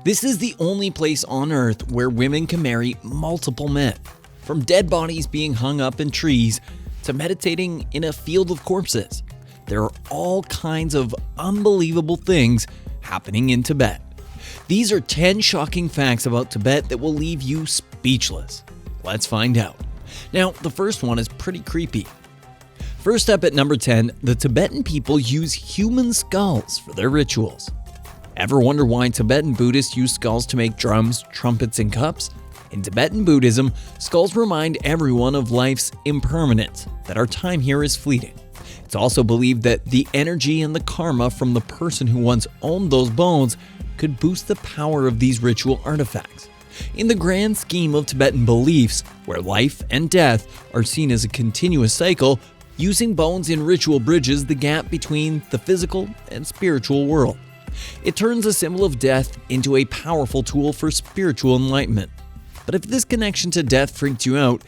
This is the only place on Earth where women can marry multiple men. From dead bodies being hung up in trees to meditating in a field of corpses, there are all kinds of unbelievable things happening in Tibet. These are 10 shocking facts about Tibet that will leave you speechless. Let's find out. Now, the first one is pretty creepy. First up at number 10, the Tibetan people use human skulls for their rituals. Ever wonder why Tibetan Buddhists use skulls to make drums, trumpets, and cups? In Tibetan Buddhism, skulls remind everyone of life's impermanence, that our time here is fleeting. It's also believed that the energy and the karma from the person who once owned those bones could boost the power of these ritual artifacts. In the grand scheme of Tibetan beliefs, where life and death are seen as a continuous cycle, using bones in ritual bridges the gap between the physical and spiritual world. It turns a symbol of death into a powerful tool for spiritual enlightenment. But if this connection to death freaked you out,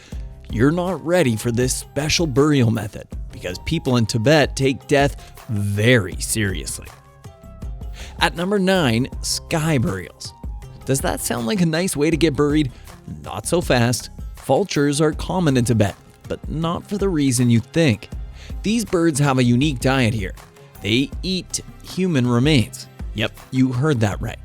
you're not ready for this special burial method, because people in Tibet take death very seriously. At number 9, sky burials. Does that sound like a nice way to get buried? Not so fast. Vultures are common in Tibet, but not for the reason you think. These birds have a unique diet here. They eat human remains. Yep, you heard that right.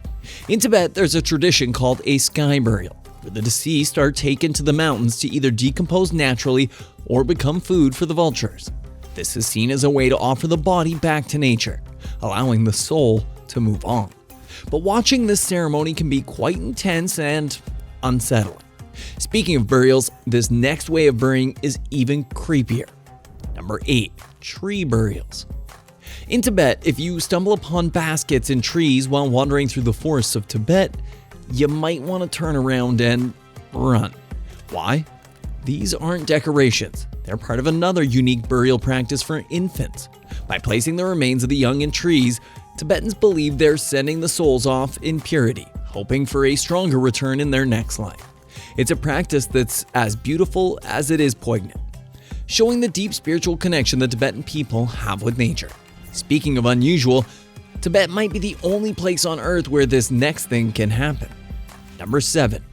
In Tibet, there's a tradition called a sky burial, where the deceased are taken to the mountains to either decompose naturally or become food for the vultures. This is seen as a way to offer the body back to nature, allowing the soul to move on. But watching this ceremony can be quite intense and unsettling. Speaking of burials, this next way of burying is even creepier. Number 8, tree burials. In Tibet, if you stumble upon baskets in trees while wandering through the forests of Tibet, you might want to turn around and run. Why? These aren't decorations. They're part of another unique burial practice for infants. By placing the remains of the young in trees, Tibetans believe they're sending the souls off in purity, hoping for a stronger return in their next life. It's a practice that's as beautiful as it is poignant, showing the deep spiritual connection the Tibetan people have with nature. Speaking of unusual, Tibet might be the only place on Earth where this next thing can happen. Number 7,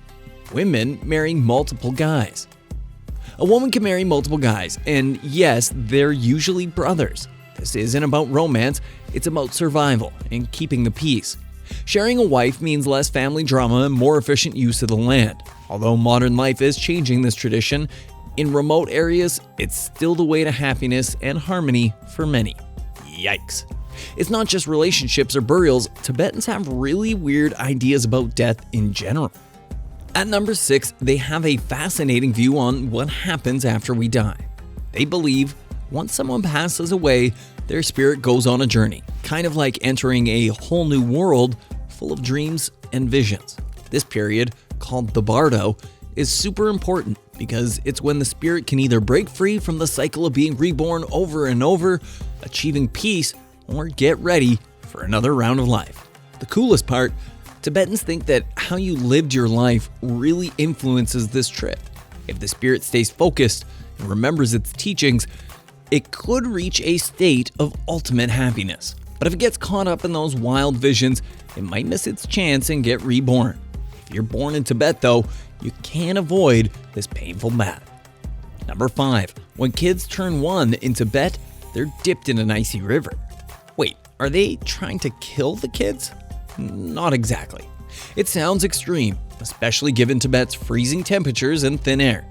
women marrying multiple guys. A woman can marry multiple guys, and yes, they're usually brothers. This isn't about romance, it's about survival and keeping the peace. Sharing a wife means less family drama and more efficient use of the land. Although modern life is changing this tradition, in remote areas, it's still the way to happiness and harmony for many. Yikes. It's not just relationships or burials, Tibetans have really weird ideas about death in general. At number 6, they have a fascinating view on what happens after we die. They believe once someone passes away, their spirit goes on a journey, kind of like entering a whole new world full of dreams and visions. This period, called the Bardo, is super important because it's when the spirit can either break free from the cycle of being reborn over and over, achieving peace, or get ready for another round of life. The coolest part, Tibetans think that how you lived your life really influences this trip. If the spirit stays focused and remembers its teachings, it could reach a state of ultimate happiness. But if it gets caught up in those wild visions, it might miss its chance and get reborn. If you're born in Tibet, though, you can't avoid this painful bath. Number 5, when kids turn 1 in Tibet, they're dipped in an icy river. Wait, are they trying to kill the kids? Not exactly. It sounds extreme, especially given Tibet's freezing temperatures and thin air.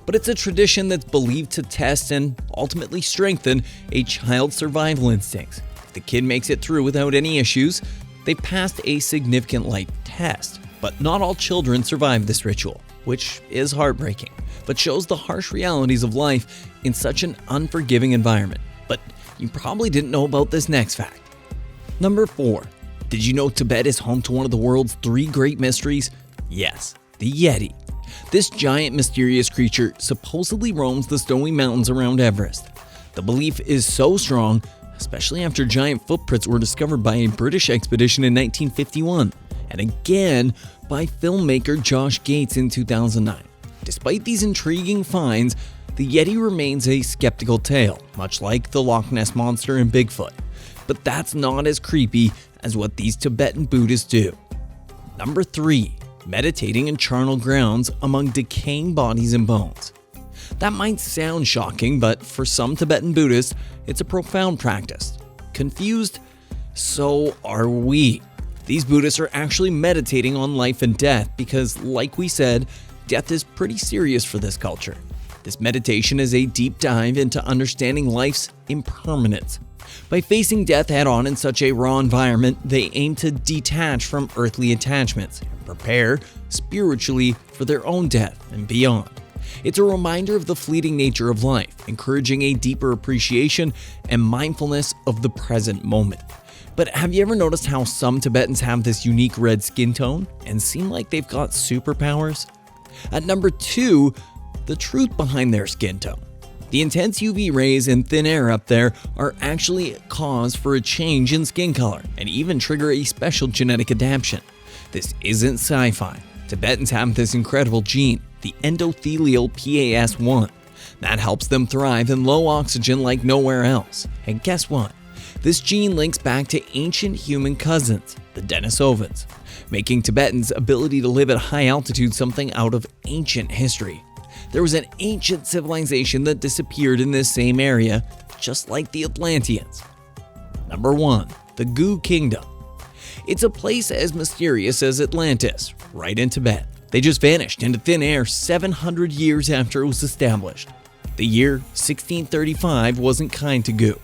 But it's a tradition that's believed to test and ultimately strengthen a child's survival instincts. If the kid makes it through without any issues, they passed a significant life test. But not all children survive this ritual, which is heartbreaking, but shows the harsh realities of life in such an unforgiving environment. But you probably didn't know about this next fact. Number 4. Did you know Tibet is home to one of the world's 3 great mysteries? Yes, the Yeti. This giant mysterious creature supposedly roams the snowy mountains around Everest. The belief is so strong, especially after giant footprints were discovered by a British expedition in 1951, and again by filmmaker Josh Gates in 2009. Despite these intriguing finds, the Yeti remains a skeptical tale, much like the Loch Ness Monster and Bigfoot. But that's not as creepy as what these Tibetan Buddhists do. Number 3. Meditating in charnel grounds among decaying bodies and bones. That might sound shocking, but for some Tibetan Buddhists, it's a profound practice. Confused? So are we. These Buddhists are actually meditating on life and death because, like we said, death is pretty serious for this culture. This meditation is a deep dive into understanding life's impermanence. By facing death head-on in such a raw environment, they aim to detach from earthly attachments and prepare spiritually for their own death and beyond. It's a reminder of the fleeting nature of life, encouraging a deeper appreciation and mindfulness of the present moment. But have you ever noticed how some Tibetans have this unique red skin tone and seem like they've got superpowers? At number 2, the truth behind their skin tone. The intense UV rays and thin air up there are actually a cause for a change in skin color and even trigger a special genetic adaptation. This isn't sci-fi. Tibetans have this incredible gene, the endothelial PAS1. That helps them thrive in low oxygen like nowhere else. And guess what? This gene links back to ancient human cousins, the Denisovans, making Tibetans' ability to live at high altitude something out of ancient history. There was an ancient civilization that disappeared in this same area, just like the Atlanteans. Number 1. The Goo Kingdom. It's a place as mysterious as Atlantis, right in Tibet. They just vanished into thin air 700 years after it was established. The year 1635 wasn't kind to Goo.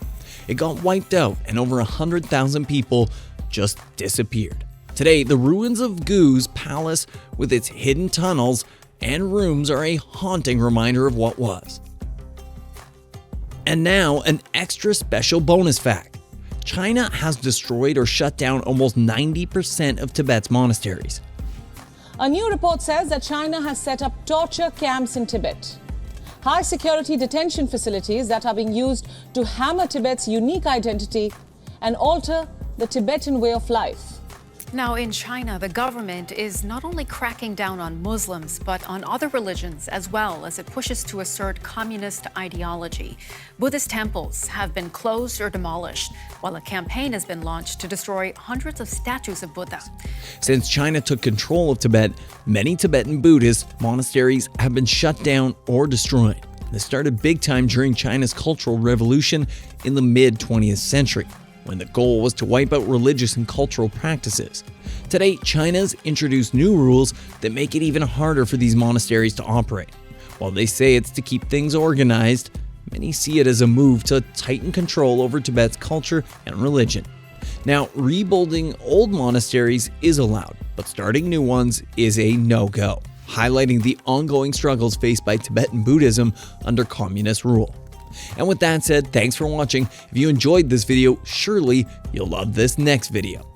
It got wiped out and over 100,000 people just disappeared. Today, the ruins of Goo's palace with its hidden tunnels and rooms are a haunting reminder of what was. And now, an extra special bonus fact. China has destroyed or shut down almost 90% of Tibet's monasteries. A new report says that China has set up torture camps in Tibet. High-security detention facilities that are being used to hammer Tibet's unique identity and alter the Tibetan way of life. Now, in China, the government is not only cracking down on Muslims, but on other religions as well as it pushes to assert communist ideology. Buddhist temples have been closed or demolished, while a campaign has been launched to destroy hundreds of statues of Buddha. Since China took control of Tibet, many Tibetan Buddhist monasteries have been shut down or destroyed. This started big time during China's Cultural Revolution in the mid-20th century, when the goal was to wipe out religious and cultural practices. Today, China's introduced new rules that make it even harder for these monasteries to operate. While they say it's to keep things organized, many see it as a move to tighten control over Tibet's culture and religion. Now, rebuilding old monasteries is allowed, but starting new ones is a no-go, highlighting the ongoing struggles faced by Tibetan Buddhism under communist rule. And with that said, thanks for watching. If you enjoyed this video, surely you'll love this next video.